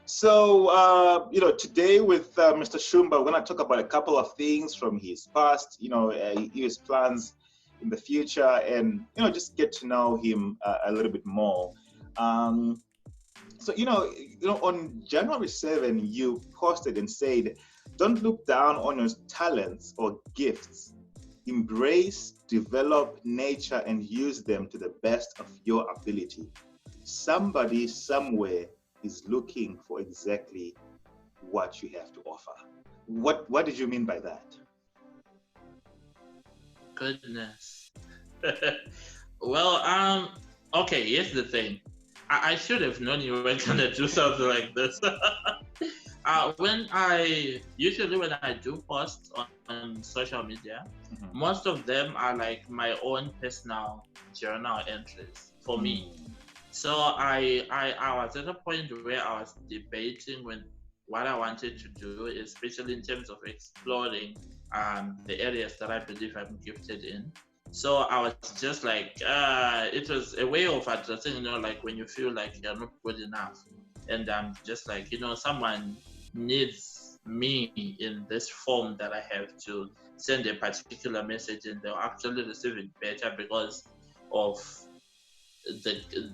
So, today with Mr. Shumba, we're going to talk about a couple of things from his past, his plans in the future, and, just get to know him a little bit more. Um, on January 7, you posted and said, don't look down on your talents or gifts. Embrace, develop, nature, and use them to the best of your ability. Somebody somewhere is looking for exactly what you have to offer. What did you mean by that? Goodness. Well, okay, here's the thing. I should have known you were gonna do something like this. When I do post on social media, most of them are like my own personal journal entries for me. So I was at a point where I was debating what I wanted to do, especially in terms of exploring the areas that I believe I'm gifted in. So I was just like, it was a way of addressing, like when you feel like you're not good enough. And I'm just like, someone needs me in this form that I have to send a particular message, and they'll actually receive it better because of the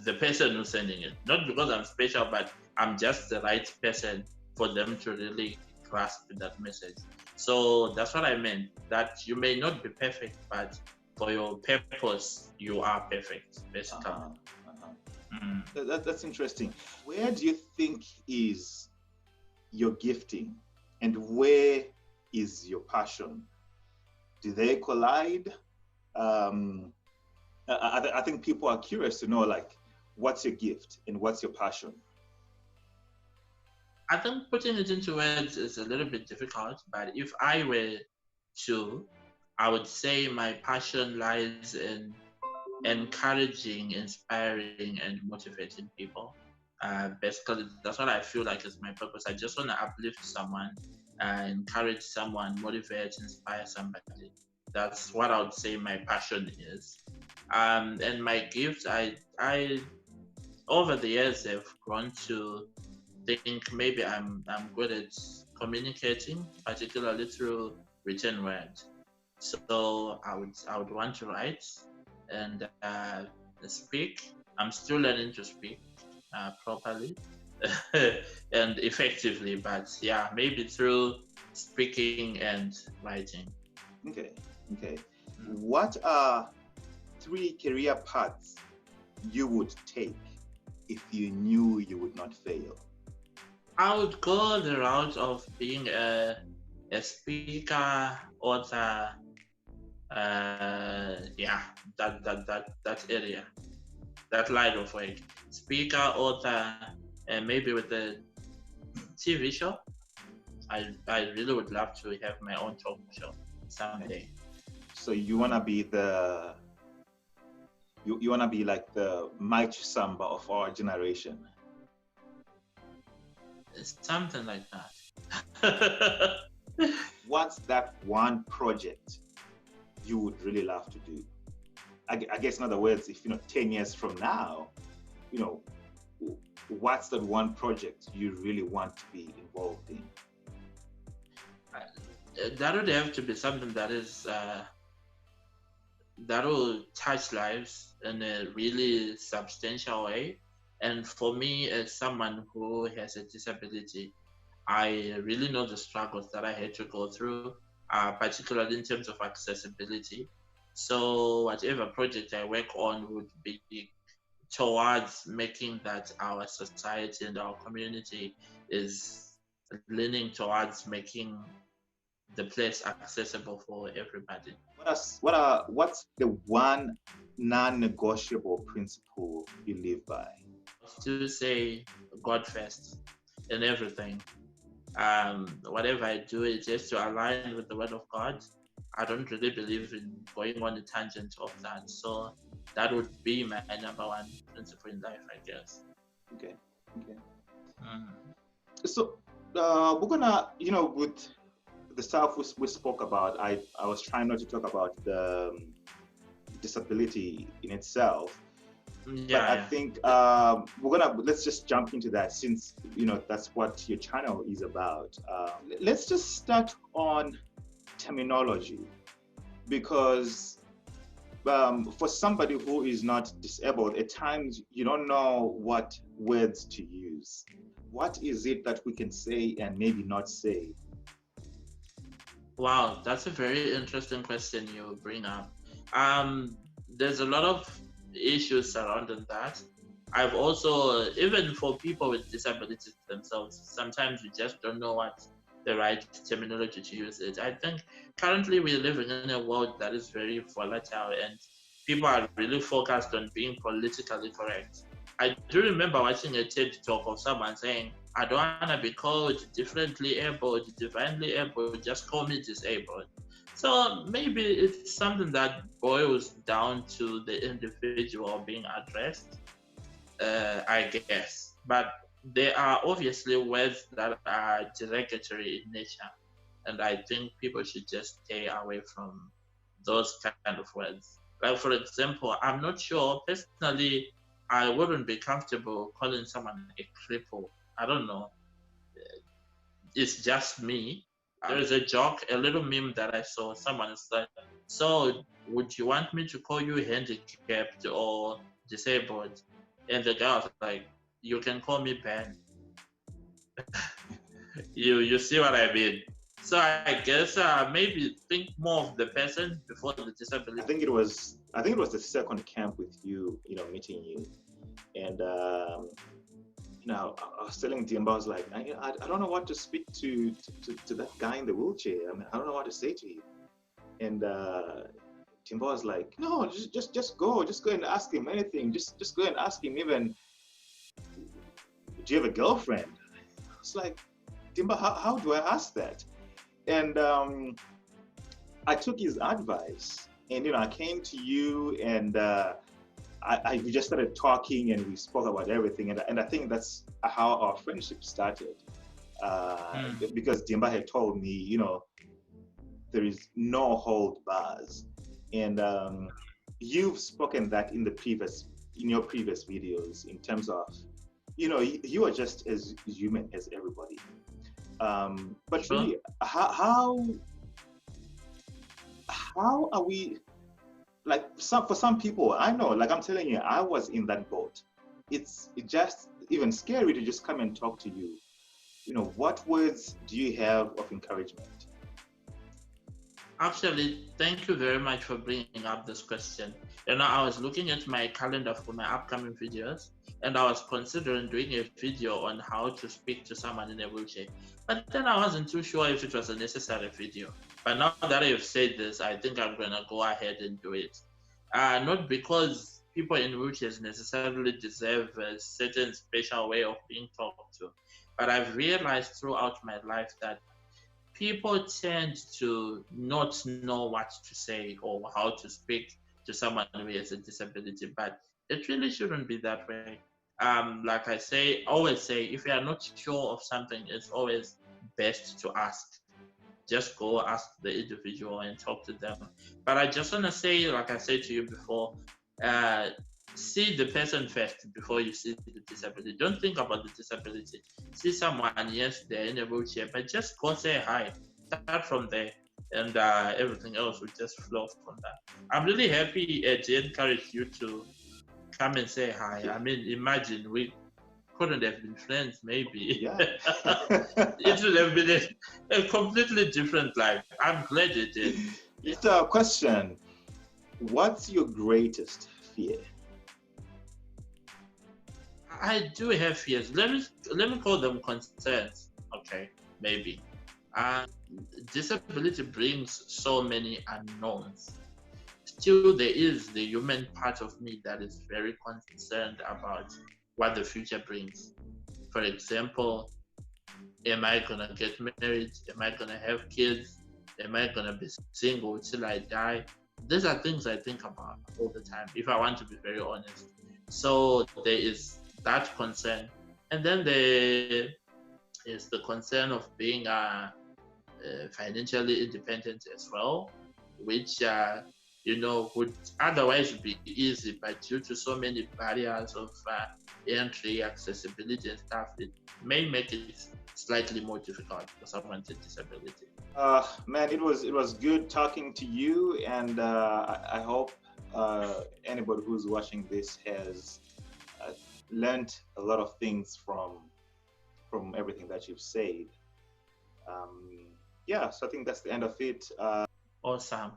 the person who's sending it. Not because I'm special, but I'm just the right person for them to really grasp that message. So that's what I meant, that you may not be perfect, but for your purpose, you are perfect, basically. That's interesting. Where do you think is your gifting and where is your passion? Do they collide? I think people are curious to know, like, what's your gift and what's your passion? I think putting it into words is a little bit difficult, but if I were to, I would say my passion lies in encouraging, inspiring, and motivating people. Basically, that's what I feel like is my purpose. I just want to uplift someone, encourage someone, motivate, inspire somebody. That's what I would say my passion is. And my gift, I over the years have grown to think maybe I'm good at communicating, particularly through written words. So I would want to write and speak. I'm still learning to speak properly and effectively, but yeah, maybe through speaking and writing. Okay. What are 3 career paths you would take if you knew you would not fail? I would go the route of being a speaker, author, yeah, that area, that line of work. Speaker, author, and maybe with the TV show. I really would love to have my own talk show someday. So you wanna be you wanna be like the Mike Samba of our generation? It's something like that. What's that one project you would really love to do? I guess in other words, if 10 years from now, what's that one project you really want to be involved in? That would have to be something that is that will touch lives in a really substantial way. And for me, as someone who has a disability, I really know the struggles that I had to go through, particularly in terms of accessibility. So whatever project I work on would be towards making that our society and our community is leaning towards making the place accessible for everybody. What's the one non-negotiable principle you live by? To say God first in everything. Whatever I do is just to align with the word of God. I don't really believe in going on a tangent of that. So that would be my number one principle in life, I guess. Okay. So we're gonna, with the stuff we spoke about, I was trying not to talk about the disability in itself, But I Yeah, think let's just jump into that, since that's what your channel is about. Let's just start on terminology, because for somebody who is not disabled, at times you don't know what words to use. What is it that we can say and maybe not say? wow, that's a very interesting question you bring up. Um, there's a lot of issues surrounding that. I've also, even for people with disabilities themselves, sometimes we just don't know what the right terminology to use is. I think currently we're living in a world that is very volatile, and people are really focused on being politically correct. I do remember watching a TED talk of someone saying, I don't want to be called differently abled, divinely able, just call me disabled. So maybe it's something that boils down to the individual being addressed, I guess. But there are obviously words that are derogatory in nature, and I think people should just stay away from those kind of words. Like, for example, I'm not sure personally, I wouldn't be comfortable calling someone a cripple. I don't know. It's just me. There is a joke, a little meme that I saw. Someone said, "So, would you want me to call you handicapped or disabled?" And the guy was like, "You can call me Ben." You see what I mean? So I guess maybe think more of the person before the disability. I think it was the second camp with you, meeting you, and I was telling Dimba, I was like, I don't know what to speak to that guy in the wheelchair. I mean, I don't know what to say to him. And Timba was like, no, just go and ask him anything. Just go and ask him, even, do you have a girlfriend? It's like, Timba, how do I ask that? And I took his advice, and I came to you, and we just started talking, and we spoke about everything, and I think that's how our friendship started. Because Dimba had told me, there is no hold bars, and you've spoken that in your previous videos, in terms of, you are just as human as everybody. But Sure. really, how are we, like, for some people, I know, like I'm telling you, I was in that boat. It's just even scary to just come and talk to you. What words do you have of encouragement? Actually, thank you very much for bringing up this question. I was looking at my calendar for my upcoming videos, and I was considering doing a video on how to speak to someone in a wheelchair. But then I wasn't too sure if it was a necessary video. But now that you've said this, I think I'm going to go ahead and do it. Not because people in wheelchairs necessarily deserve a certain special way of being talked to, but I've realized throughout my life that people tend to not know what to say or how to speak to someone who has a disability, but it really shouldn't be that way. Like always say, if you are not sure of something, it's always best to ask. Just go ask the individual and talk to them. But I just want to say, like I said to you before, uh, see the person first before you see the disability. Don't think about the disability. See someone, yes, they're in a wheelchair, but just go say hi. Start from there, and everything else will just flow from that. I'm really happy to encourage you to come and say hi. I mean, imagine we couldn't have been friends, maybe. Yeah. It would have been a completely different life. I'm glad it did. Just a question. What's your greatest fear? I do have fears. Let me call them concerns. Okay, maybe. Uh, Disability brings so many unknowns. Still, there is the human part of me that is very concerned about what the future brings. For example, am I gonna get married? Am I gonna have kids? Am I gonna be single till I die? These are things I think about all the time, if I want to be very honest. So there is that concern. And then there is the concern of being financially independent as well, which would otherwise be easy, but due to so many barriers of entry, accessibility, and stuff, it may make it slightly more difficult for someone with a disability. Man, it was good talking to you, and I hope anybody who's watching this has learned a lot of things from everything that you've said. Yeah, so I think that's the end of it. Awesome.